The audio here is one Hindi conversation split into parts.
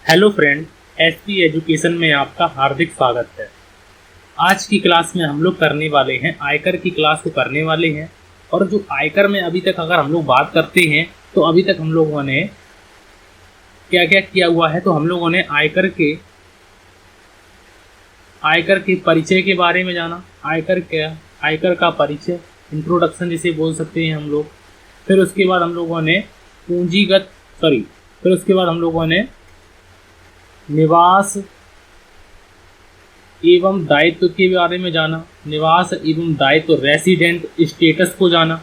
हेलो फ्रेंड, एसपी एजुकेशन में आपका हार्दिक स्वागत है। आज की क्लास में हम लोग करने वाले हैं आयकर की क्लास को करने वाले हैं। और जो आयकर में अभी तक अगर हम लोग बात करते हैं तो अभी तक हम लोगों ने क्या क्या किया हुआ है। तो हम लोगों ने आयकर के परिचय के बारे में जाना। आयकर का परिचय, इंट्रोडक्शन जिसे बोल सकते हैं हम लोग। फिर उसके बाद हम लोगों ने निवास एवं दायित्व के बारे में जाना। निवास एवं दायित्व, रेसिडेंट स्टेटस को जाना।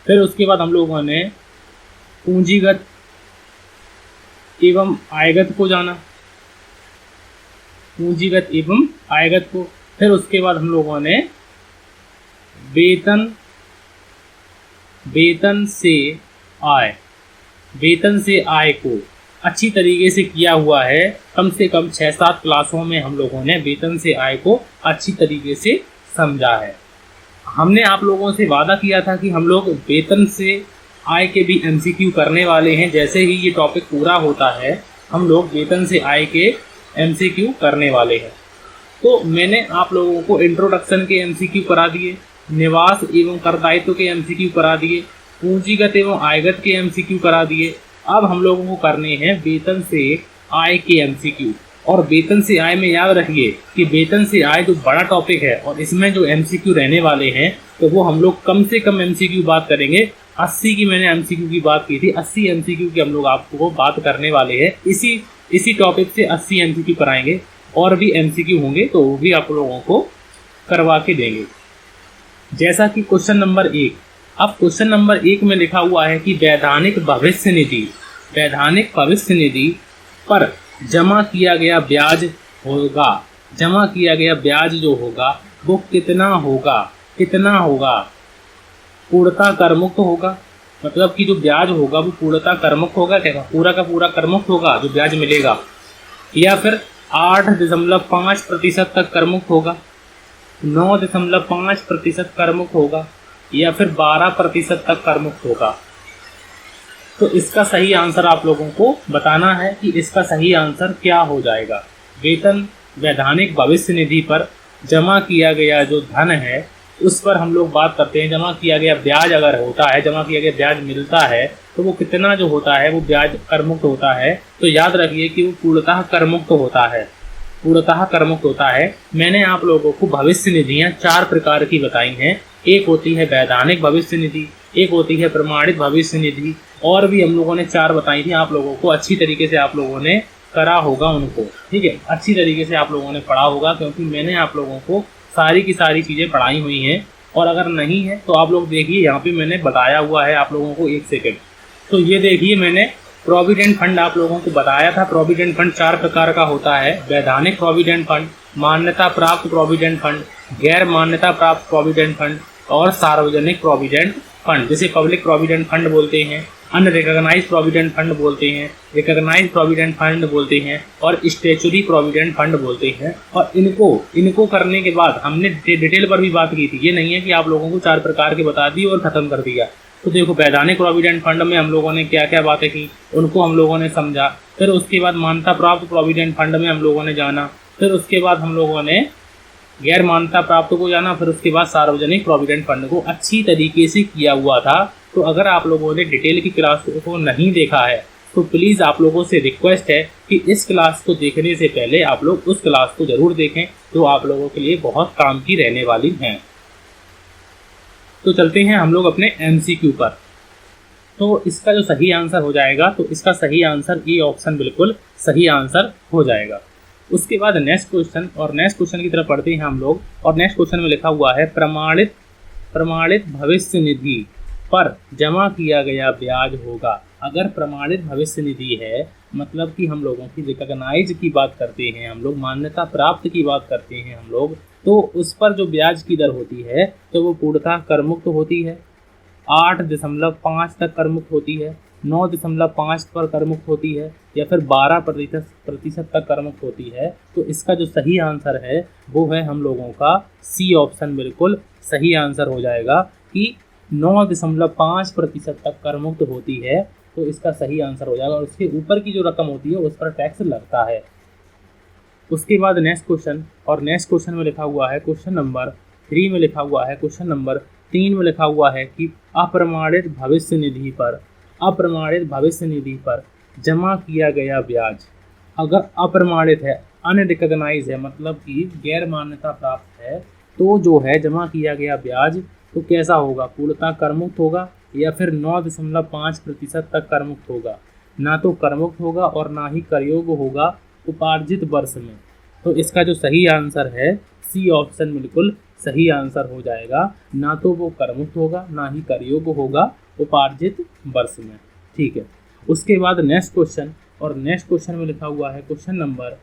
फिर उसके बाद हम लोगों ने पूंजीगत एवं आयगत को जाना। पूंजीगत एवं आयगत को। फिर उसके बाद हम लोगों ने वेतन से आय को अच्छी तरीके से किया हुआ है। कम से कम 6-7 क्लासों में हम लोगों ने वेतन से आय को अच्छी तरीके से समझा है। हमने आप लोगों से वादा किया था कि हम लोग वेतन से आय के भी एमसीक्यू करने वाले हैं। जैसे ही ये टॉपिक पूरा होता है हम लोग वेतन से आय के एमसीक्यू करने वाले हैं। तो मैंने आप लोगों को इंट्रोडक्शन के एमसीक्यू करा दिए, निवास एवं कर दायित्व के एमसीक्यू करा दिए, पूंजीगत एवं आयगत के एमसीक्यू करा दिए। अब हम लोगों को करने हैं वेतन से आय के एमसीक्यू। और वेतन से आय में याद रखिए कि वेतन से आय जो बड़ा टॉपिक है और इसमें जो एमसीक्यू रहने वाले हैं तो वो हम लोग कम से कम एमसीक्यू बात करेंगे। 80 की मैंने एमसीक्यू की बात की थी, 80 एमसीक्यू की हम लोग आपको बात करने वाले हैं। इसी टॉपिक से 80 एमसीक्यू कराएंगे। और भी एमसीक्यू होंगे तो वो भी आप लोगों को करवा के देंगे। जैसा कि क्वेश्चन नंबर 1। अब क्वेश्चन नंबर 1 में लिखा हुआ है कि वैधानिक भविष्य निधि पर जमा किया गया ब्याज जो होगा वो कितना होगा। पूर्णतः कर मुक्त होगा, मतलब कि जो ब्याज होगा वो पूर्णतः कर मुक्त होगा। क्या पूरा का पूरा कर मुक्त होगा जो ब्याज मिलेगा, या फिर 8.5% तक कर मुक्त होगा, 9.5% कर मुक्त होगा, या फिर 12% तक कर मुक्त होगा। तो इसका सही आंसर आप लोगों को बताना है कि इसका सही आंसर क्या हो जाएगा। वैधानिक भविष्य निधि पर जमा किया गया जो धन है उस पर हम लोग बात करते हैं। जमा किया गया ब्याज अगर होता है, जमा किया गया ब्याज मिलता है तो वो कितना जो होता है वो ब्याज कर मुक्त होता है। तो याद रखिए कि वो पूर्णतः कर मुक्त होता है। मैंने आप लोगों को भविष्य निधियाँ 4 प्रकार की बताई हैं। एक होती है वैधानिक भविष्य निधि, एक होती है प्रमाणित भविष्य निधि, और भी हम लोगों ने 4 बताई थी। आप लोगों को अच्छी तरीके से आप लोगों ने करा होगा उनको, ठीक है, अच्छी तरीके से आप लोगों ने पढ़ा होगा, क्योंकि मैंने आप लोगों को सारी की सारी चीज़ें पढ़ाई हुई हैं। और अगर नहीं है तो आप लोग देखिए, यहाँ पे मैंने बताया हुआ है आप लोगों को। 1 सेकेंड, तो ये देखिए मैंने प्रोविडेंट फंड आप लोगों को बताया था। प्रोविडेंट फंड 4 प्रकार का होता है। वैधानिक प्रोविडेंट फंड, मान्यता प्राप्त प्रोविडेंट फंड, गैर मान्यता प्राप्त प्रोविडेंट फंड और सार्वजनिक प्रोविडेंट फंड, जिसे पब्लिक प्रोविडेंट फंड बोलते हैं, अनरिकॉग्नाइज्ड प्रोविडेंट फंड बोलते हैं, रिकॉग्नाइज्ड प्रोविडेंट फंड बोलते हैं और स्टैट्यूटरी प्रोविडेंट फंड बोलते हैं। और इनको करने के बाद हमने डिटेल पर भी बात की थी। ये नहीं है कि आप लोगों को 4 प्रकार के बता दी और ख़त्म कर दिया। तो देखो, वैधानिक प्रोविडेंट फंड में हम लोगों ने क्या क्या बातें की उनको हम लोगों ने समझा। फिर उसके बाद मान्यता प्राप्त प्रोविडेंट फंड में हम लोगों ने जाना। फिर उसके बाद हम लोगों ने गैर मान्यता प्राप्त को जाना। फिर उसके बाद सार्वजनिक प्रोविडेंट फंड को अच्छी तरीके से किया हुआ था। तो अगर आप लोगों ने डिटेल की क्लास को नहीं देखा है तो प्लीज़ आप लोगों से रिक्वेस्ट है कि इस क्लास को देखने से पहले आप लोग उस क्लास को ज़रूर देखें, जो आप लोगों के लिए बहुत काम की रहने वाली हैं। तो चलते हैं हम लोग अपने एमसीक्यू पर। तो इसका जो सही आंसर हो जाएगा, तो इसका सही आंसर ए ऑप्शन बिल्कुल सही आंसर हो जाएगा। उसके बाद नेक्स्ट क्वेश्चन की तरफ पढ़ते हैं हम लोग। और नेक्स्ट क्वेश्चन में लिखा हुआ है प्रमाणित भविष्य निधि पर जमा किया गया ब्याज होगा। अगर प्रमाणित भविष्य निधि है, मतलब कि हम लोगों की रिकॉग्नाइज की बात करते हैं, हम लोग मान्यता प्राप्त की बात करते हैं हम लोग, तो उस पर जो ब्याज की दर होती है तो वो पूर्णतः कर मुक्त होती है। 8.5 तक कर मुक्त होती है, 9.5 पर कर मुक्त होती है, या फिर 12% तक कर मुक्त होती है। तो इसका जो सही आंसर है वो है हम लोगों का सी ऑप्शन बिल्कुल सही आंसर हो जाएगा कि 9.5% तक कर मुक्त होती है तो इसका सही आंसर हो जाएगा। और उसके ऊपर की जो रकम होती है उस पर टैक्स लगता है। उसके बाद नेक्स्ट क्वेश्चन, और नेक्स्ट क्वेश्चन में लिखा हुआ है क्वेश्चन नंबर 3 में लिखा हुआ है, क्वेश्चन नंबर 3 में लिखा हुआ है कि अप्रमाणित भविष्य निधि पर, अप्रमाणित भविष्य निधि पर जमा किया गया ब्याज, अगर अप्रमाणित है, अनरिकॉग्नाइज है, मतलब कि गैर मान्यता प्राप्त है, तो जो है जमा किया गया ब्याज तो कैसा होगा, पूर्णतः करमुक्त होगा या फिर 9.5% तक करमुक्त होगा। ना तो करमुक्त होगा और ना ही करयोग होगा उपार्जित वर्ष में। तो इसका जो सही आंसर है सी ऑप्शन बिल्कुल सही आंसर हो जाएगा। ना तो वो करमुक्त होगा ना ही करयोग होगा उपार्जित वर्ष में। ठीक है। उसके बाद नेक्स्ट क्वेश्चन, और नेक्स्ट क्वेश्चन में लिखा हुआ है क्वेश्चन नंबर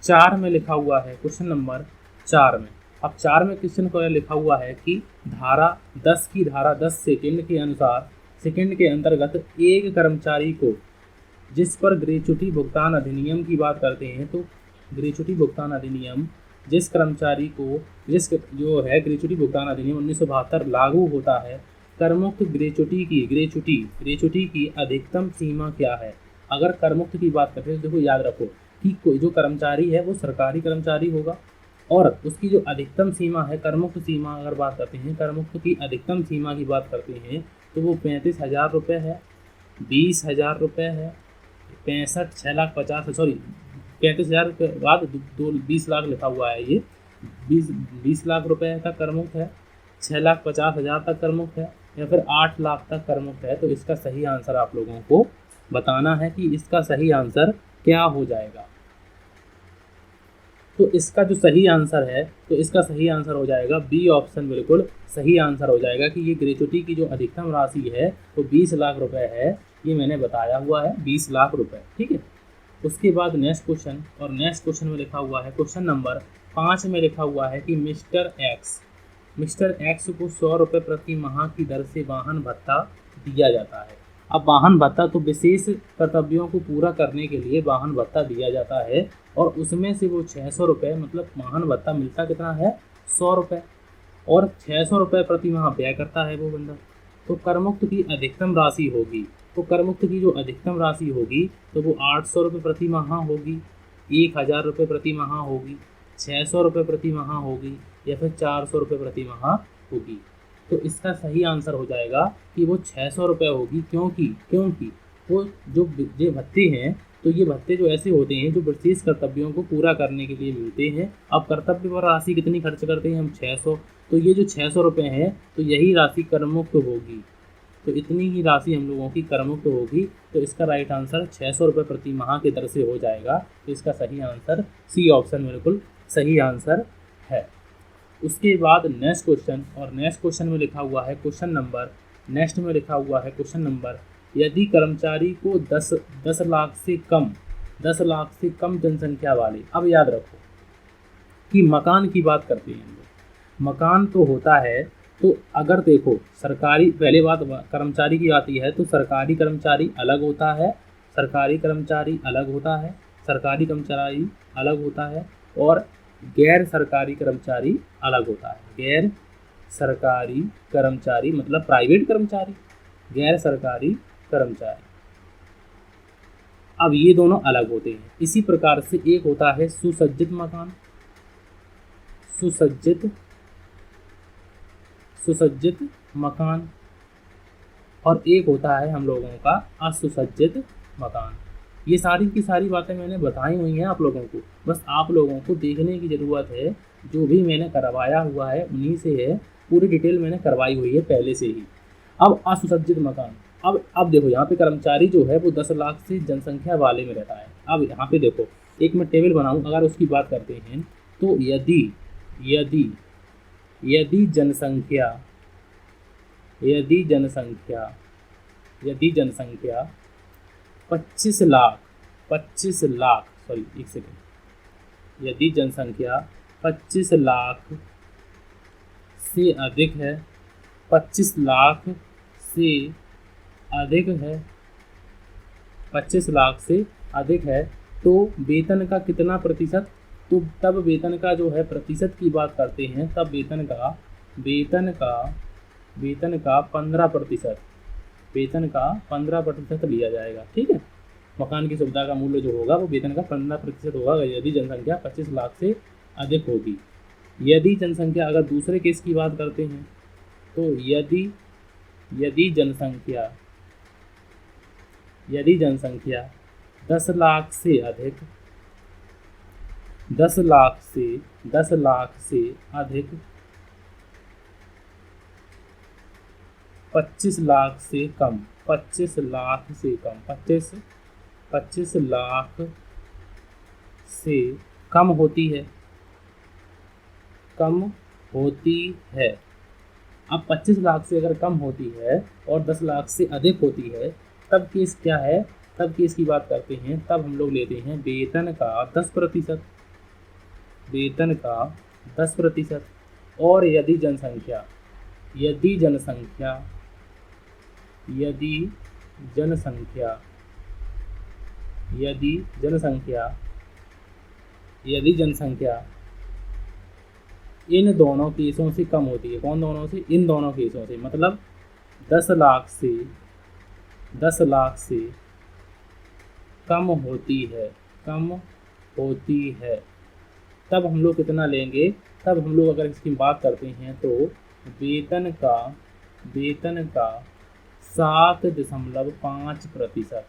4 में लिखा हुआ है, क्वेश्चन नंबर 4 में। अब 4 में क्वेश्चन को लिखा हुआ है कि धारा 10 की धारा 10 सेकंड के अनुसार, सेकंड के अंतर्गत एक कर्मचारी को, जिस पर ग्रेच्युटी भुगतान अधिनियम की बात करते हैं, तो ग्रेच्युटी भुगतान अधिनियम जिस कर्मचारी को, जिस जो है ग्रेच्युटी भुगतान अधिनियम 1972 लागू होता है, करमुक्त ग्रेच्युटी की अधिकतम सीमा क्या है। अगर करमुक्त की बात करते हैं तो देखो याद रखो कि कोई जो कर्मचारी है वो सरकारी कर्मचारी होगा, और उसकी जो अधिकतम सीमा है, करमुक्त सीमा अगर बात करते हैं, करमुक्त की अधिकतम सीमा की बात करते हैं तो वो 35,000 रुपये है, 20,000 रुपये है, 35,000 के बाद 20 लाख लिखा हुआ है, ये 20 लाख रुपये तक करमुक्त है, 6,50,000 तक करमुक्त है, या फिर 8 लाख तक करमुक्त है। तो इसका सही आंसर आप लोगों को बताना है कि इसका सही आंसर क्या हो जाएगा। तो इसका जो सही आंसर है, तो इसका सही आंसर हो जाएगा बी ऑप्शन बिल्कुल सही आंसर हो जाएगा कि ये ग्रेच्युटी की जो अधिकतम राशि है तो 20 लाख रुपए है, ये मैंने बताया हुआ है 20 लाख रुपए। ठीक है। उसके बाद नेक्स्ट क्वेश्चन, और नेक्स्ट क्वेश्चन में लिखा हुआ है क्वेश्चन नंबर 5 में लिखा हुआ है कि मिस्टर एक्स को 100 रुपये प्रति माह की दर से वाहन भत्ता दिया जाता है। अब वाहन भत्ता तो विशेष कर्तव्यों को पूरा करने के लिए वाहन भत्ता दिया जाता है, और उसमें से वो 600 रुपये, मतलब वाहन भत्ता मिलता कितना है 100 रुपये, और 600 रुपये प्रति माह व्यय करता है वो बंदा। तो करमुक्त की अधिकतम राशि होगी, तो करमुक्त की जो अधिकतम राशि होगी तो वो 800 रुपये प्रति माह होगी, 1,000 रुपये प्रति माह होगी, 600 रुपये प्रति माह होगी, या फिर 400 रुपये प्रति माह होगी। तो इसका सही आंसर हो जाएगा कि वो 600 रुपये होगी, क्योंकि वो जो भत्ते हैं, तो ये भत्ते जो ऐसे होते हैं जो विशेष कर्तव्यों को पूरा करने के लिए मिलते हैं। अब कर्तव्य पर राशि कितनी खर्च करते हैं हम 600, तो ये जो 600 रुपये हैं तो यही राशि करमुक्त होगी, तो इतनी ही राशि हम लोगों की करमुक्त होगी। तो इसका राइट आंसर 600 रुपये प्रति माह की दर से हो जाएगा। तो इसका सही आंसर सी ऑप्शन बिल्कुल सही आंसर है। उसके बाद नेक्स्ट क्वेश्चन, और नेक्स्ट क्वेश्चन में लिखा हुआ है क्वेश्चन नंबर, यदि कर्मचारी को 10 लाख से कम जनसंख्या वाले, अब याद रखो कि मकान की बात करते हैं हम लोग, मकान तो होता है, तो अगर देखो सरकारी, पहले बात कर्मचारी की आती है, तो सरकारी कर्मचारी अलग होता है, सरकारी कर्मचारी अलग होता है, और गैर सरकारी कर्मचारी अलग होता है। गैर सरकारी कर्मचारी मतलब प्राइवेट कर्मचारी, गैर सरकारी कर्मचारी, अब ये दोनों अलग होते हैं। इसी प्रकार से एक होता है सुसज्जित मकान, सुसज्जित मकान, और एक होता है हम लोगों का असुसज्जित मकान। ये सारी की सारी बातें मैंने बताई हुई हैं आप लोगों को, बस आप लोगों को देखने की ज़रूरत है। जो भी मैंने करवाया हुआ है उन्हीं से है, पूरी डिटेल मैंने करवाई हुई है पहले से ही। अब असुसज्जित मकान, अब देखो यहाँ पे कर्मचारी जो है वो 10 लाख से जनसंख्या वाले में रहता है। अब यहाँ पे देखो एक मैं टेबल बनाऊँ, अगर उसकी बात करते हैं तो यदि जनसंख्या 25 लाख सॉरी एक सेकेंड, यदि जनसंख्या 25 लाख से अधिक है, 25 लाख से अधिक है, 25 लाख से अधिक है, तो वेतन का कितना प्रतिशत, तो तब वेतन का जो है प्रतिशत की बात करते हैं, तब वेतन का 15%, वेतन का 15% लिया जाएगा। ठीक है, मकान की सुविधा का मूल्य जो होगा वो वेतन का 15% होगा यदि जनसंख्या 25 लाख से अधिक होगी। यदि जनसंख्या, अगर दूसरे केस की बात करते हैं तो यदि जनसंख्या 10 लाख से अधिक 10 लाख से अधिक 25 लाख से कम 25 लाख से कम होती है। अब 25 लाख से अगर कम होती है और 10 लाख से अधिक होती है, तब केस क्या है? तब केस की बात करते हैं, तब हम लोग लेते हैं वेतन का 10%। और यदि जनसंख्या इन दोनों केसों से कम होती है। कौन दोनों से? इन दोनों केसों से, मतलब 10 लाख से कम होती है, तब हम लोग कितना लेंगे? तब हम लोग अगर इसकी बात करते हैं तो वेतन का 7.5%,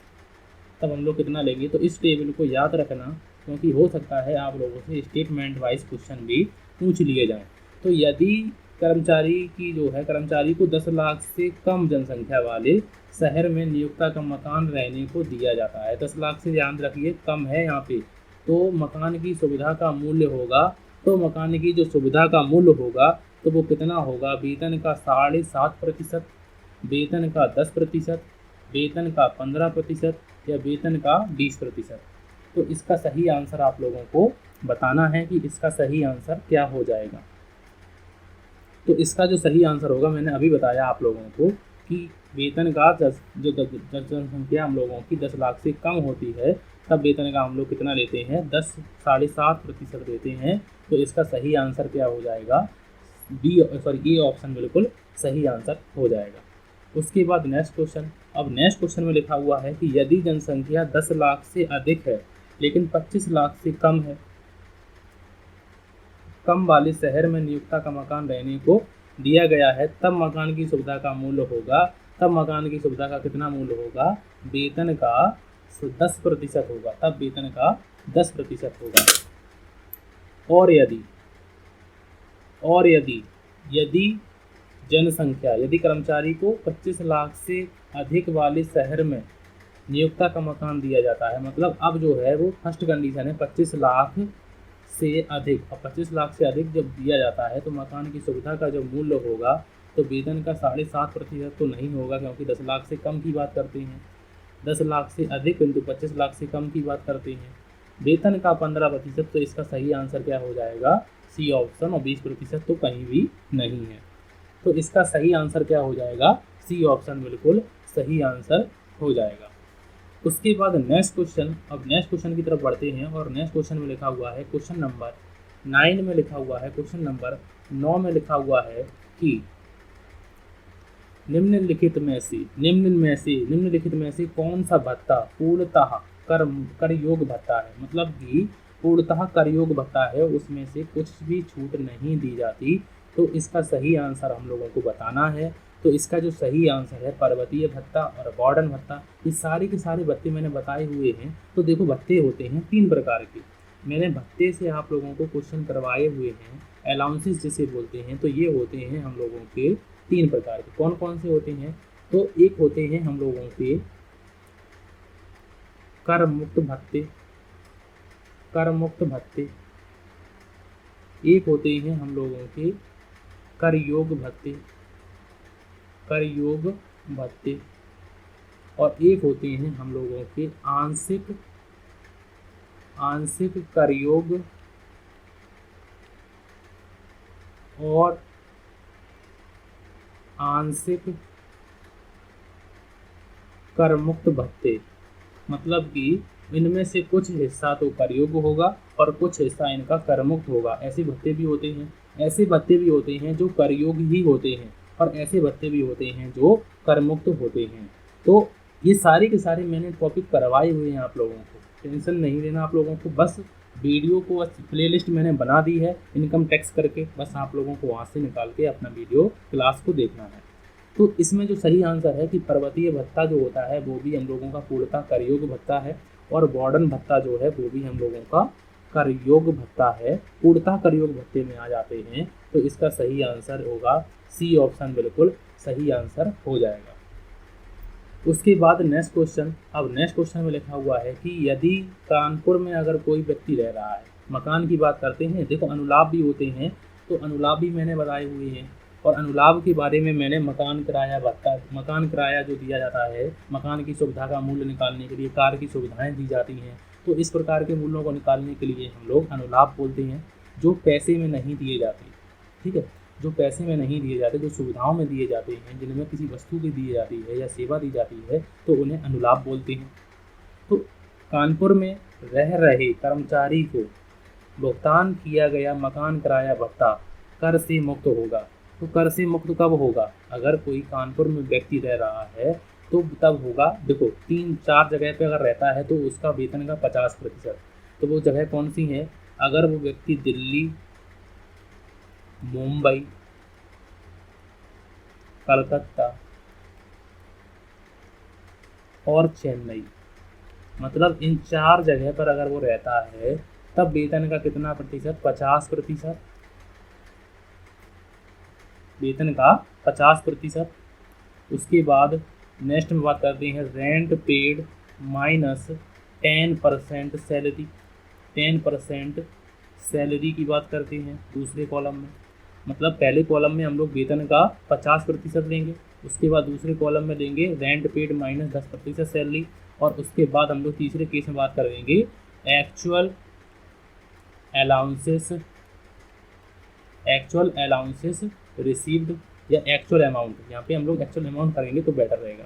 तब हम लोग कितना लेंगे? तो इस टेबल को याद रखना, क्योंकि हो सकता है आप लोगों से स्टेटमेंट वाइज क्वेश्चन भी पूछ लिए जाएं। तो यदि कर्मचारी को 10 लाख से कम जनसंख्या वाले शहर में नियोक्ता का मकान रहने को दिया जाता है, 10 लाख से ध्यान रखिए कम है यहाँ पे, तो मकान की सुविधा का मूल्य होगा, तो मकान की जो सुविधा का मूल्य होगा तो वो कितना होगा? वेतन का 7.5%, वेतन का 10%, वेतन का 15% या वेतन का 20%। तो इसका सही आंसर आप लोगों को बताना है कि इसका सही आंसर क्या हो जाएगा। तो इसका जो सही आंसर होगा, मैंने अभी बताया आप लोगों को कि वेतन का जनसंख्या हम लोगों की 10 लाख से कम होती है, तब वेतन का हम लोग कितना लेते हैं? 7.5% लेते हैं। तो इसका सही आंसर क्या हो जाएगा? ए ऑप्शन बिल्कुल सही आंसर हो जाएगा। उसके बाद नेक्स्ट क्वेश्चन। अब नेक्स्ट क्वेश्चन में लिखा हुआ है कि यदि जनसंख्या 10 लाख से अधिक है लेकिन 25 लाख से कम है, कम वाले शहर में नियोक्ता का मकान रहने को दिया गया है, तब मकान की सुविधा का मूल्य होगा, तब मकान की सुविधा का कितना मूल्य होगा? वेतन का 10% होगा, तब वेतन का 10% होगा। और यदि जनसंख्या, यदि कर्मचारी को 25 लाख से अधिक वाले शहर में नियोक्ता का मकान दिया जाता है, मतलब अब जो है वो फर्स्ट कंडीशन है 25 लाख से अधिक, और 25 लाख से अधिक जब दिया जाता है तो मकान की सुविधा का जो मूल्य होगा तो वेतन का 7.5% तो नहीं होगा, क्योंकि 10 लाख से कम की बात करते हैं, 10 लाख से अधिक किंतु 25 लाख से कम की बात करते हैं। वेतन का 15%, तो इसका सही आंसर क्या हो जाएगा? C option. और 20% तो कहीं भी नहीं है, तो इसका सही आंसर क्या हो जाएगा? सी ऑप्शन बिल्कुल सही आंसर हो जाएगा। उसके बाद नेक्स्ट क्वेश्चन। अब नेक्स्ट क्वेश्चन की तरफ बढ़ते हैं, और नेक्स्ट क्वेश्चन में लिखा हुआ है, क्वेश्चन नंबर 9 में लिखा हुआ है, क्वेश्चन नंबर 9 में लिखा हुआ है कि निम्नलिखित में से कौन सा भत्ता पूर्णतः कर योग भत्ता है? मतलब कि पूर्णतः कर योग भत्ता है, उसमें से कुछ भी छूट नहीं दी जाती। तो इसका सही आंसर हम लोगों को बताना है। तो इसका जो सही आंसर है पर्वतीय भत्ता और वार्डन भत्ता। ये सारे के सारे भत्ते मैंने बताए हुए हैं। तो देखो, भत्ते होते हैं 3 प्रकार के। मैंने भत्ते से आप लोगों को क्वेश्चन करवाए हुए हैं, अलाउंसेस जिसे बोलते हैं। तो ये होते हैं हम लोगों के 3 प्रकार के। कौन कौन से होते हैं? तो एक होते हैं हम लोगों के कर मुक्त भत्ते, एक होते हैं हम लोगों के कर योग भत्ते, और एक होते हैं हम लोगों के आंशिक कर योग और आंशिक कर मुक्त भत्ते। मतलब कि इनमें से कुछ हिस्सा तो कर योग्य होगा और कुछ हिस्सा इनका कर मुक्त होगा। ऐसे भत्ते भी होते हैं, ऐसे भत्ते भी होते हैं जो कर योग्य ही होते हैं, और ऐसे भत्ते भी होते हैं जो कर मुक्त होते हैं। तो ये सारे के सारे मैंने टॉपिक करवाए हुए हैं आप लोगों को, टेंशन नहीं लेना आप लोगों को। बस वीडियो को बस प्लेलिस्ट मैंने बना दी है इनकम टैक्स करके, बस आप लोगों को वहाँ से निकाल के अपना वीडियो क्लास को देखना है। तो इसमें जो सही आंसर है कि पर्वतीय भत्ता जो होता है वो भी हम लोगों का पूर्णतः करयोग भत्ता है, और वार्डन भत्ता जो है वो भी हम लोगों का करयोग भत्ता है, पूर्णतः करयोग भत्ते में आ जाते हैं। तो इसका सही आंसर होगा सी ऑप्शन, बिल्कुल सही आंसर हो जाएगा। उसके बाद नेक्स्ट क्वेश्चन, अब नेक्स्ट क्वेश्चन में लिखा हुआ है कि यदि कानपुर में अगर कोई व्यक्ति रह रहा है, मकान की बात करते हैं, देखो अनुलाभ भी होते हैं, तो अनुलाभ भी मैंने बताए हुए हैं, और अनुलाभ के बारे में मैंने मकान किराया भत्ता, मकान किराया जो दिया जाता है, मकान की सुविधा का मूल्य निकालने के लिए कार की सुविधाएं दी जाती हैं, तो इस प्रकार के मूल्यों को निकालने के लिए हम लोग अनुलाभ बोलते हैं, जो पैसे में नहीं दिए जाते। ठीक है, जो पैसे में नहीं दिए जाते, जो सुविधाओं में दिए जाते हैं, जिनमें किसी वस्तु की दी जाती है या सेवा दी जाती है, तो उन्हें अनुलाभ बोलते हैं। तो कानपुर में रह रहे कर्मचारी को भुगतान किया गया मकान किराया भत्ता कर से मुक्त होगा। तो कर से मुक्त कब होगा? अगर कोई कानपुर में व्यक्ति रह रहा है तो तब होगा, देखो 3-4 जगह पे अगर रहता है तो उसका वेतन का 50%। तो वो जगह कौन सी है? अगर वो व्यक्ति दिल्ली, मुंबई, कलकत्ता और चेन्नई, मतलब इन 4 जगह पर अगर वो रहता है तब वेतन का कितना प्रतिशत? 50%। वेतन का 50%। उसके बाद नेक्स्ट में बात करते हैं rent paid minus 10% salary. 10% salary की बात करते हैं दूसरे कॉलम में, मतलब पहले कॉलम में हम लोग वेतन का 50% लेंगे, उसके बाद दूसरे कॉलम में लेंगे रेंट पेड माइनस 10% सैलरी, और उसके बाद हम लोग तीसरे केस में बात करेंगे एक्चुअल अलाउंसेस रिसीव्ड या एक्चुअल अमाउंट। यहाँ पे हम लोग एक्चुअल अमाउंट करेंगे तो बेटर रहेगा,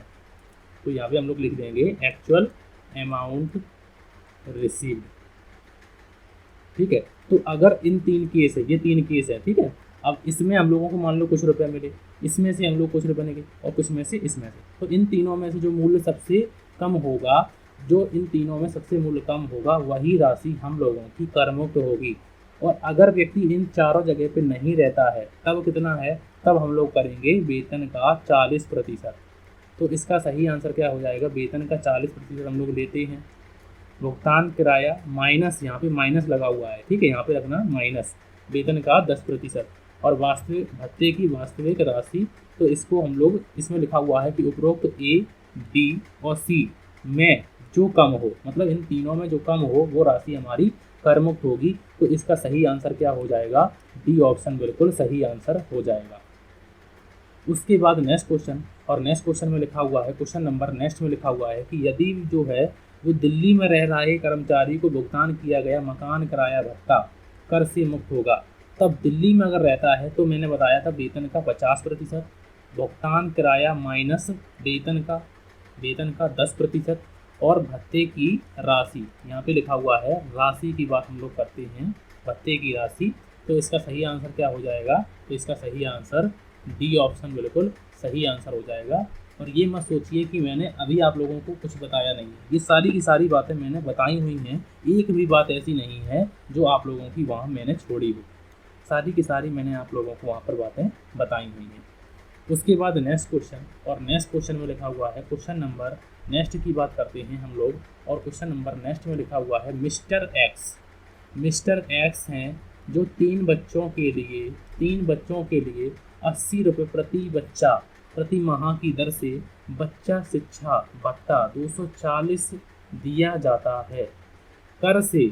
तो यहाँ पे हम लोग लिख देंगे एक्चुअल अमाउंट रिसीव्ड। ठीक है, तो अगर इन 3 केस है, ये 3 केस है, ठीक है। अब इसमें हम लोगों को मान लो कुछ रुपए मिले, इसमें से हम लोग कुछ रुपए लेंगे और कुछ में से इसमें से, तो इन तीनों में से जो मूल्य सबसे कम होगा, जो इन तीनों में सबसे मूल्य कम होगा, वही राशि हम लोगों की कर मुक्त होगी। और अगर व्यक्ति इन चारों जगह पे नहीं रहता है तब कितना है? तब हम लोग करेंगे वेतन का 40%। तो इसका सही आंसर क्या हो जाएगा? वेतन का 40% हम लोग लेते हैं। भुगतान किराया माइनस, यहाँ पे माइनस लगा हुआ है, ठीक है, यहाँ पे रखना माइनस वेतन का 10% और वास्तविक भत्ते की वास्तविक राशि। तो इसको हम लोग, इसमें लिखा हुआ है कि उपरोक्त ए, बी और सी में जो कम हो, मतलब इन तीनों में जो कम हो वो राशि हमारी कर मुक्त होगी। तो इसका सही आंसर क्या हो जाएगा? डी ऑप्शन बिल्कुल सही आंसर हो जाएगा। उसके बाद नेक्स्ट क्वेश्चन, और नेक्स्ट क्वेश्चन में लिखा हुआ है, क्वेश्चन नंबर नेक्स्ट में लिखा हुआ है कि यदि जो है वो दिल्ली में रह रहे कर्मचारी को भुगतान किया गया मकान किराया भत्ता कर से मुक्त होगा, तब दिल्ली में अगर रहता है तो मैंने बताया था वेतन का 50%, भुगतान किराया माइनस वेतन का 10% और भत्ते की राशि, यहाँ पे लिखा हुआ है राशि की बात हम लोग करते हैं, भत्ते की राशि। तो इसका सही आंसर क्या हो जाएगा? तो इसका सही आंसर डी ऑप्शन बिल्कुल सही आंसर हो जाएगा। और ये मत सोचिए कि मैंने अभी आप लोगों को कुछ बताया नहीं है, ये सारी की सारी बातें मैंने बताई हुई हैं, एक भी बात ऐसी नहीं है जो आप लोगों की वहाँ मैंने छोड़ी हो, सारी की सारी मैंने आप लोगों को वहाँ पर बातें बताई हुई हैं। उसके बाद नेक्स्ट क्वेश्चन, और नेक्स्ट क्वेश्चन में लिखा हुआ है क्वेश्चन नंबर नेक्स्ट की बात करते हैं हम लोग, और क्वेश्चन नंबर नेक्स्ट में लिखा हुआ है मिस्टर एक्स हैं जो 3 बच्चों के लिए 80 रुपये प्रति बच्चा प्रति माह की दर से बच्चा शिक्षा भत्ता 240 दिया जाता है, कर से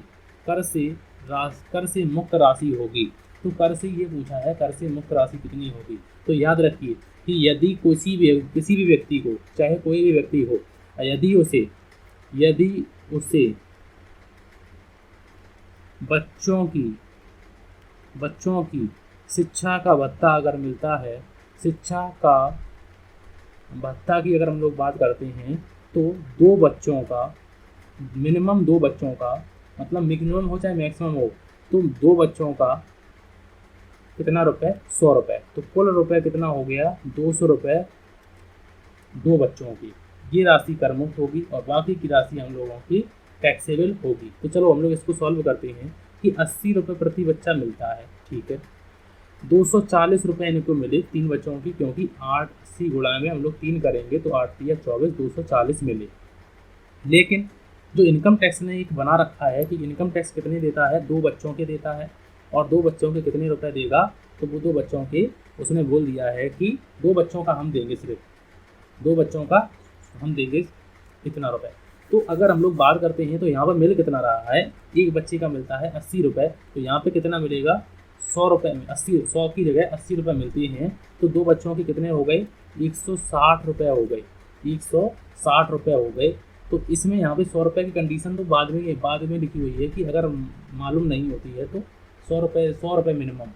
मुक्त राशि होगी। तो कर से ये पूछा है, कर से मुक्त राशि कितनी होगी? तो याद रखिए कि यदि किसी भी व्यक्ति को, चाहे कोई भी व्यक्ति हो, यदि उसे बच्चों की शिक्षा का भत्ता अगर मिलता है, शिक्षा का भत्ता की अगर हम लोग बात करते हैं तो 2 बच्चों का, मिनिमम 2 बच्चों का, मतलब मिनिमम हो चाहे मैक्सिमम हो, तो 2 बच्चों का कितना रुपए? 100 रुपये। तो कुल रुपए कितना हो गया? 200 रुपये 2 बच्चों की, ये राशि कर मुक्त होगी और बाकी की राशि हम लोगों की टैक्सेबल होगी। तो चलो हम लोग इसको सॉल्व करते हैं कि 80 रुपये प्रति बच्चा मिलता है, ठीक है। 240 रुपये इनको मिले 3 बच्चों की, क्योंकि 8 80 गुणा में हम लोग 3 करेंगे तो 8 या 24, 240 मिले। लेकिन जो इनकम टैक्स ने एक बना रखा है कि इनकम टैक्स कितने देता है, 2 बच्चों के देता है, और 2 बच्चों के कितने रुपए देगा, तो वो 2 बच्चों के उसने बोल दिया है कि 2 बच्चों का हम देंगे, सिर्फ 2 बच्चों का हम देंगे इतना रुपए। तो अगर हम लोग बात करते हैं तो यहाँ पर मिल कितना रहा है, एक बच्चे का मिलता है 80 रुपये, तो यहाँ पे कितना मिलेगा 100 रुपये में, 100 की जगह 80 रुपये मिलती हैं, तो 2 बच्चों के कितने हो गए, 160 रुपये हो गए, 160 रुपये हो गए। तो इसमें यहाँ पे 100 रुपये की कंडीशन तो बाद में लिखी हुई है कि अगर मालूम नहीं होती है तो 100 रुपये मिनिमम,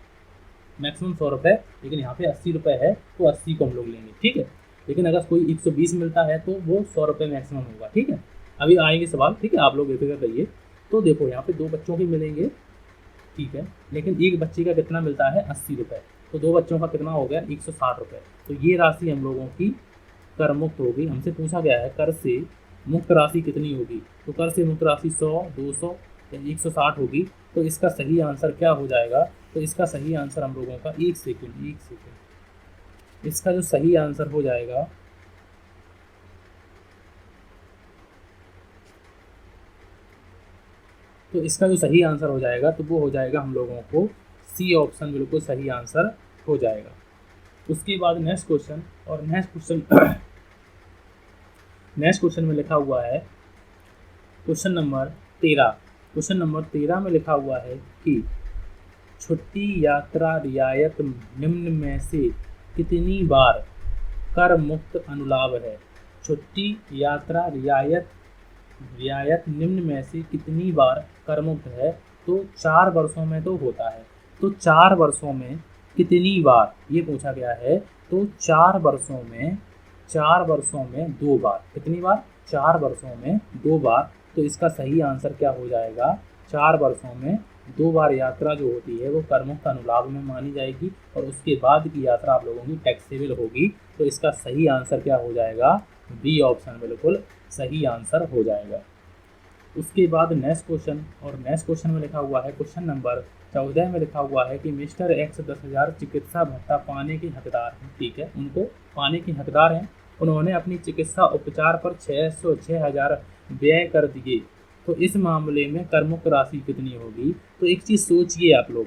मैक्सिमम 100 रुपये, लेकिन यहाँ पे 80 रुपये है तो 80 को हम लोग लेंगे, ठीक है। लेकिन अगर कोई 120 मिलता है तो वो 100 रुपये मैक्सिमम होगा, ठीक है। अभी आएंगे सवाल, ठीक है, आप लोग बेफिक्र रहिए। तो देखो यहाँ पे 2 बच्चों के मिलेंगे, ठीक है, लेकिन एक बच्चे का कितना मिलता है 80 रुपये, तो 2 बच्चों का कितना हो गया 160 रुपये। तो ये राशि हम लोगों की कर मुक्त होगी। हमसे पूछा गया है कर से मुक्त राशि कितनी होगी, तो कर से मुक्त राशि 100, 200 या 160 होगी। तो इसका सही आंसर क्या हो जाएगा, तो इसका सही आंसर हम लोगों का एक सेकेंड, इसका जो सही आंसर हो जाएगा, तो इसका जो सही आंसर हो जाएगा तो वो हो जाएगा हम लोगों को सी ऑप्शन बिल्कुल सही आंसर हो जाएगा। उसके बाद नेक्स्ट क्वेश्चन, और नेक्स्ट क्वेश्चन में लिखा हुआ है क्वेश्चन नंबर 13 में लिखा हुआ है कि छुट्टी यात्रा रियायत निम्न में से कितनी बार कर मुक्त अनुलाभ है। छुट्टी यात्रा रियायत निम्न में से कितनी बार कर मुक्त है, तो 4 वर्षों में तो होता है, तो 4 वर्षों में कितनी बार ये पूछा गया है। तो 4 वर्षों में 2 बार, कितनी बार, 4 वर्षों में 2 बार। तो इसका सही आंसर क्या हो जाएगा, 4 वर्षों में 2 बार यात्रा जो होती है वो कर मुक्त अनुलाभ में मानी जाएगी, और उसके बाद की यात्रा आप लोगों की टैक्सेबल होगी। तो इसका सही आंसर क्या हो जाएगा, बी ऑप्शन बिल्कुल सही आंसर हो जाएगा। उसके बाद नेक्स्ट क्वेश्चन, और नेक्स्ट क्वेश्चन में लिखा हुआ है क्वेश्चन नंबर 14 में लिखा हुआ है कि मिस्टर एक्स 10,000 चिकित्सा भत्ता पाने के हकदार हैं, ठीक है, उनको पाने के हकदार हैं। उन्होंने अपनी चिकित्सा उपचार पर 6,000 व्यय कर दिए, तो इस मामले में कर मुक्त राशि कितनी होगी। तो एक चीज़ सोचिए, आप लोग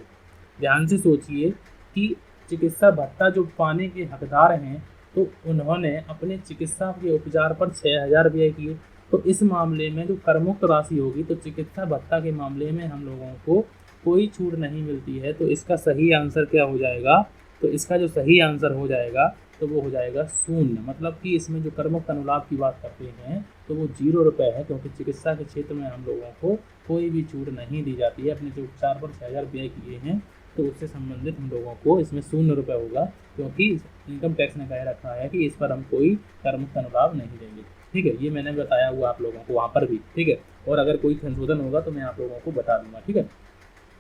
ध्यान से सोचिए कि चिकित्सा भत्ता जो पाने के हकदार हैं, तो उन्होंने अपने चिकित्सा के उपचार पर 6,000 व्यय किए, तो इस मामले में जो कर मुक्त राशि होगी, तो चिकित्सा भत्ता के मामले में हम लोगों को कोई छूट नहीं मिलती है। तो इसका सही आंसर क्या हो जाएगा, तो इसका जो सही आंसर हो जाएगा तो वो हो जाएगा 0। मतलब कि इसमें जो कर मुक्त अनुलाभ की बात करते हैं तो वो 0 रुपये है, क्योंकि चिकित्सा के क्षेत्र में हम लोगों को कोई भी छूट नहीं दी जाती है। अपने जो उपचार पर 6,000 व्यय किए हैं तो उससे संबंधित हम लोगों को इसमें 0 रुपये होगा, क्योंकि इनकम टैक्स ने कह रखा है कि इस पर हम कोई कर मुक्त अनुलाभ नहीं देंगे, ठीक है। ये मैंने बताया हुआ आप लोगों को वहाँ पर भी, ठीक है, और अगर कोई संशोधन होगा तो मैं आप लोगों को बता दूंगा, ठीक है।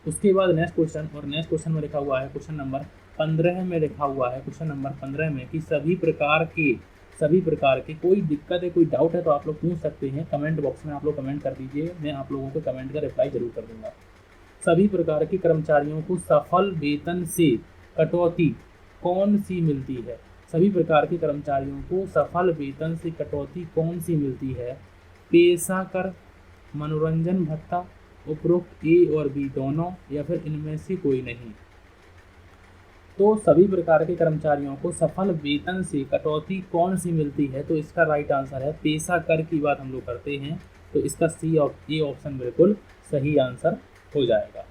उसके बाद नेक्स्ट क्वेश्चन, और नेक्स्ट क्वेश्चन में लिखा हुआ है क्वेश्चन नंबर 15 में लिखा हुआ है क्वेश्चन नंबर 15 में कि सभी प्रकार के कोई दिक्कत है, कोई डाउट है तो आप लोग पूछ सकते हैं, कमेंट बॉक्स में आप लोग कमेंट कर दीजिए, मैं आप लोगों को कमेंट का रिप्लाई जरूर कर दूंगा। सभी प्रकार के कर्मचारियों को सफल वेतन से कटौती कौन सी मिलती है। सभी प्रकार के कर्मचारियों को सफल वेतन से कटौती कौन सी मिलती है। पेशा कर, मनोरंजन भत्ता, उपरोक्त ए और बी दोनों, या फिर इनमें से कोई नहीं। तो सभी प्रकार के कर्मचारियों को सफल वेतन से कटौती कौन सी मिलती है, तो इसका राइट आंसर है पेशा कर की बात हम लोग करते हैं, तो इसका ए ऑप्शन बिल्कुल सही आंसर हो जाएगा।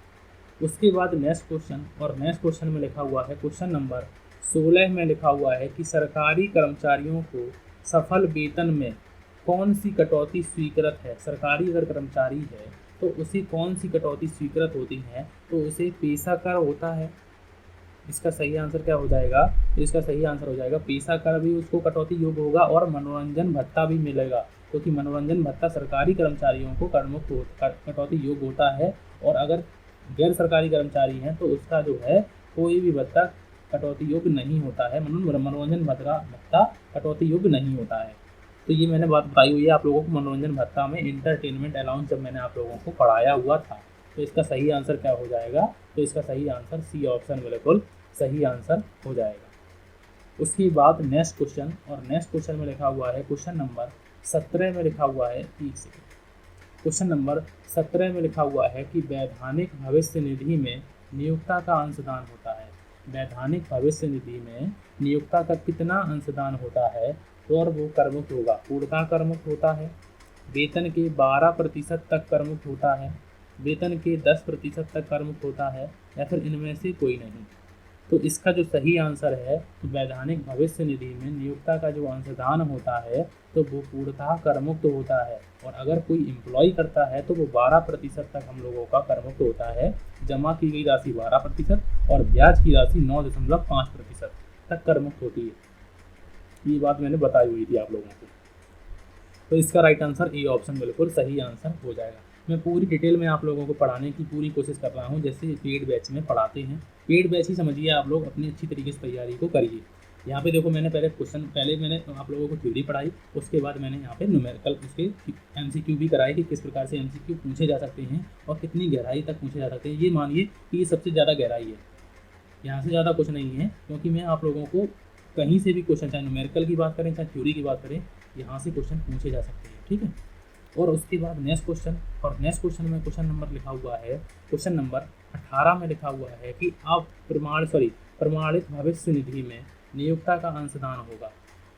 उसके बाद नेक्स्ट क्वेश्चन, और नेक्स्ट क्वेश्चन में लिखा हुआ है क्वेश्चन नंबर 16 में लिखा हुआ है कि सरकारी कर्मचारियों को सफल वेतन में कौन सी कटौती स्वीकृत है। सरकारी अगर कर्मचारी है तो उसे कौन सी कटौती स्वीकृत होती है, तो उसे पेशा कर होता है। इसका सही आंसर क्या हो जाएगा, तो इसका सही आंसर हो जाएगा पेशा कर भी उसको कटौती योग्य होगा, और मनोरंजन भत्ता भी मिलेगा, क्योंकि मनोरंजन भत्ता सरकारी कर्मचारियों को कर मुक्त कटौती योग्य होता है, और अगर गैर सरकारी कर्मचारी हैं तो उसका जो है कोई भी भत्ता कटौती योग्य नहीं होता है, मनोरंजन भत्ता कटौती योग्य नहीं होता है। तो ये मैंने बात बताई हुई है आप लोगों को मनोरंजन भत्ता में, इंटरटेनमेंट अलाउंस जब मैंने आप लोगों को पढ़ाया हुआ था। तो इसका सही आंसर क्या हो जाएगा? तो इसका सही आंसर सी ऑप्शन बिल्कुल सही आंसर हो जाएगा। उसके बाद नेक्स्ट क्वेश्चन, और नेक्स्ट क्वेश्चन में लिखा हुआ है क्वेश्चन नंबर 17 में लिखा हुआ है, क्वेश्चन नंबर 17 में लिखा हुआ है कि वैधानिक भविष्य निधि में नियोक्ता का अंशदान होता है। वैधानिक भविष्य निधि में नियोक्ता का कितना अंशदान होता है और वो करमुक्त होगा? पूर्णतः करमुक्त होता है, वेतन के 12% तक करमुक्त होता है, वेतन के 10% तक करमुक्त होता है, या फिर इनमें से कोई नहीं। तो इसका जो सही आंसर है, तो वैधानिक भविष्य निधि में नियोक्ता का जो अंशदान होता है तो वो पूर्णतः करमुक्त होता है। और अगर कोई एम्प्लॉय करता है तो वो 12% तक हम लोगों का करमुक्त होता है। जमा की गई राशि 12% और ब्याज की राशि 9.5% तक करमुक्त होती है। ये बात मैंने बताई हुई थी आप लोगों को। तो इसका राइट आंसर ए ऑप्शन बिल्कुल सही आंसर हो जाएगा। मैं पूरी डिटेल में आप लोगों को पढ़ाने की पूरी कोशिश कर रहा हूँ, जैसे पेड बैच में पढ़ाते हैं। पेड बैच ही समझिए आप लोग, अपनी अच्छी तरीके से तैयारी को करिए। यहाँ पे देखो मैंने पहले मैंने आप लोगों को थ्योरी पढ़ाई, उसके बाद मैंने यहाँ पे न्यूमेरिकल उसके MCQ भी कराए कि किस प्रकार से MCQ पूछे जा सकते हैं और कितनी गहराई तक पूछे जा सकते हैं। ये मानिए कि ये सबसे ज़्यादा गहराई है, यहाँ से ज़्यादा कुछ नहीं है, क्योंकि मैं आप लोगों को कहीं से भी क्वेश्चन, चाहे न्यूमेरिकल की बात करें चाहे थ्योरी की बात करें, यहाँ से क्वेश्चन पूछे जा सकते हैं। ठीक है। और उसके बाद नेक्स्ट क्वेश्चन, और नेक्स्ट क्वेश्चन में क्वेश्चन नंबर लिखा हुआ है, क्वेश्चन नंबर 18 में लिखा हुआ है कि अब प्रमाणित भविष्य निधि में नियोक्ता का अंशदान होगा।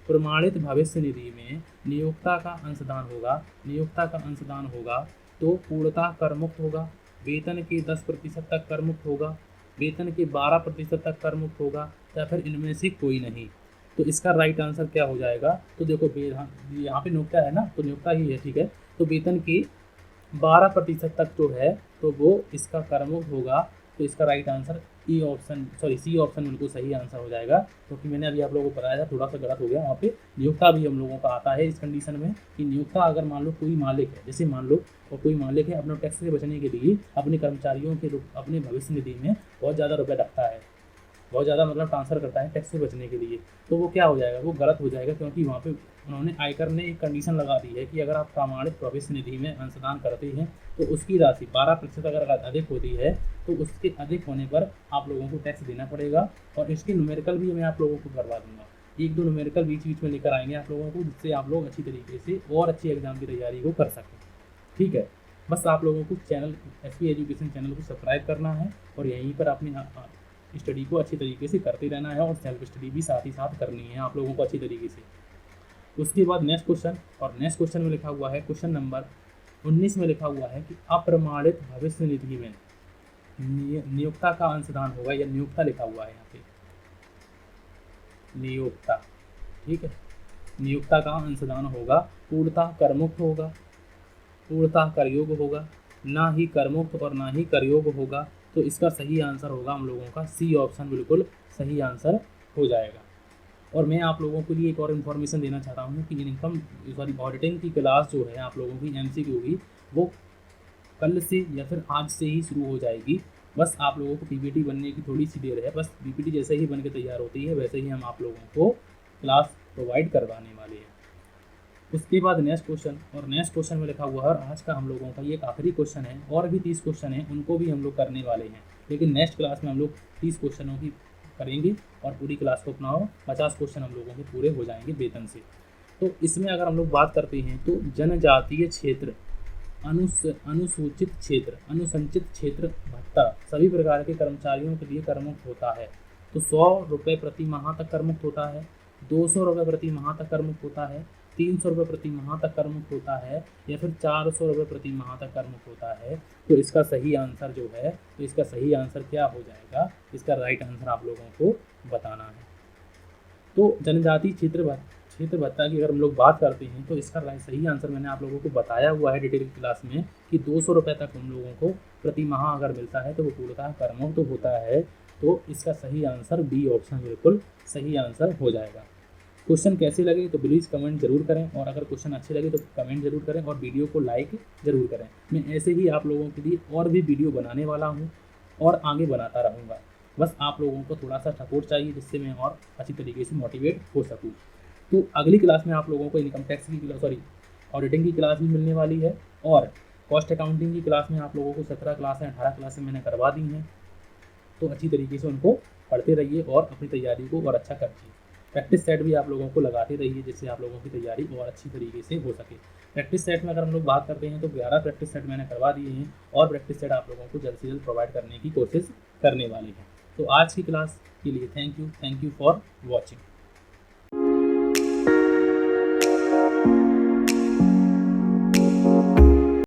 प्रमाणित भविष्य निधि में नियोक्ता का अंशदान होगा, नियोक्ता का अंशदान होगा तो पूर्णतः करमुक्त होगा, वेतन के 10% तक करमुक्त होगा, वेतन के 12% तक करमुक्त होगा, या फिर इनमें से कोई नहीं। तो इसका राइट आंसर क्या हो जाएगा? तो देखो यहाँ पे नियोक्ता है ना, तो नियोक्ता ही है। ठीक है। तो वेतन के 12% तक जो है तो वो इसका करमुक्त होगा। तो इसका राइट आंसर सी ऑप्शन बिल्कुल सही आंसर हो जाएगा, क्योंकि मैंने अभी आप लोगों को बताया था, थोड़ा सा गलत हो गया वहाँ पे। नियोक्ता भी हम लोगों का आता है इस कंडीशन में कि नियोक्ता अगर मान लो कोई मालिक है, जैसे मान लो और कोई मालिक है अपने टैक्स से बचने के लिए अपने कर्मचारियों के अपने भविष्य निधि में बहुत ज़्यादा रुपये रखता है, बहुत ज़्यादा मतलब ट्रांसफ़र करता है टैक्स से बचने के लिए, तो वो क्या हो जाएगा? वो गलत हो जाएगा, क्योंकि वहाँ पे उन्होंने आयकर ने एक कंडीशन लगा दी है कि अगर आप प्रमाणित भविष्य निधि में अंशदान करते हैं तो उसकी राशि 12% अगर अधिक होती है तो उसके अधिक होने पर आप लोगों को टैक्स देना पड़ेगा। और इसके न्यूमेरिकल भी मैं आप लोगों को करवा दूंगा, 1-2 न्यूमेरिकल बीच में लेकर आएंगे आप लोगों को, जिससे आप लोग अच्छी तरीके से और अच्छी एग्जाम की तैयारी को कर सकें। ठीक है। बस आप लोगों को चैनल SP एजुकेशन चैनल को सब्सक्राइब करना है और यहीं पर अपनी स्टडी को अच्छी तरीके से करते रहना है, और सेल्फ स्टडी भी साथ ही साथ करनी है आप लोगों को अच्छी तरीके से। उसके बाद नेक्स्ट क्वेश्चन, और नेक्स्ट क्वेश्चन में लिखा हुआ है क्वेश्चन नंबर 19 में लिखा हुआ है कि अप्रमाणित भविष्य निधि में नियोक्ता का अंशदान होगा, या नियोक्ता लिखा हुआ है यहाँ पे, नियोक्ता। ठीक है। नियोक्ता का अंशदान होगा, पूर्णतः करमुक्त होगा, पूर्णतः करयोग्य होगा, ना ही करमुक्त और ना ही करयोग्य होगा। तो इसका सही आंसर होगा हम लोगों का सी ऑप्शन बिल्कुल सही आंसर हो जाएगा। और मैं आप लोगों के लिए एक और इन्फॉर्मेशन देना चाहता हूँ कि ऑडिटिंग की क्लास जो है आप लोगों की MCQ की, वो कल से या फिर आज से ही शुरू हो जाएगी। बस आप लोगों को PPT बनने की थोड़ी सी देर है, बस PPT जैसे ही बन के तैयार होती है वैसे ही हम आप लोगों को क्लास प्रोवाइड करवाने वाले हैं। उसके बाद नेक्स्ट क्वेश्चन, और नेक्स्ट क्वेश्चन में लिखा हुआ है, और आज का हम लोगों का ये एक आखिरी क्वेश्चन है, और भी 30 क्वेश्चन हैं उनको भी हम लोग करने वाले हैं, लेकिन नेक्स्ट क्लास में हम लोग 30 क्वेश्चनों की करेंगे और पूरी क्लास को अपना 50 क्वेश्चन हम लोगों के पूरे हो जाएंगे वेतन से। तो इसमें अगर हम लोग बात करते हैं तो जनजातीय क्षेत्र, अनुसूचित क्षेत्र, अनुसंचित क्षेत्र भत्ता सभी प्रकार के कर्मचारियों के लिए करमुक्त होता है। तो 100 रुपये प्रति माह तक करमुक्त होता है, 200 रुपये प्रति माह तक करमुक्त होता है, 300 रुपये प्रति माह तक करमुक्त होता है, या फिर 400 रुपये प्रति माह तक करमुक्त होता है। तो इसका सही आंसर जो है, तो इसका सही आंसर क्या हो जाएगा? इसका राइट आंसर आप लोगों को बताना है। तो जनजातीय क्षेत्र भत्ता की अगर हम लोग बात करते हैं तो इसका सही आंसर मैंने आप लोगों को बताया हुआ है डिटेल क्लास में कि 200 रुपये तक हम लोगों को प्रति माह अगर मिलता है तो वो पूर्णतः करमुक्त होता है। तो इसका सही आंसर बी ऑप्शन बिल्कुल सही आंसर हो जाएगा। क्वेश्चन कैसे लगे तो प्लीज़ कमेंट जरूर करें, और अगर क्वेश्चन अच्छे लगे तो कमेंट जरूर करें और वीडियो को लाइक जरूर करें। मैं ऐसे ही आप लोगों के लिए और भी वीडियो बनाने वाला हूँ और आगे बनाता रहूँगा। बस आप लोगों को थोड़ा सा सपोर्ट चाहिए, जिससे मैं और अच्छी तरीके से मोटिवेट हो सकूँ। तो अगली क्लास में आप लोगों को इनकम टैक्स की क्लास, सॉरी ऑडिटिंग की क्लास भी मिलने वाली है, और कॉस्ट अकाउंटिंग की क्लास में आप लोगों को 17 क्लासें 18 क्लासें मैंने करवा दी हैं। तो अच्छी तरीके से उनको पढ़ते रहिए और अपनी तैयारी को और अच्छा करिए। प्रैक्टिस सेट भी आप लोगों को लगाते रहिए, जिससे आप लोगों की तैयारी और अच्छी तरीके से हो सके। प्रैक्टिस सेट में अगर हम लोग बात करते हैं तो 11 प्रैक्टिस सेट मैंने करवा दिए हैं, और प्रैक्टिस सेट आप लोगों को जल्द से जल्द प्रोवाइड करने की कोशिश करने वाले हैं। तो आज की क्लास के लिए थैंक यू फॉर वॉचिंग।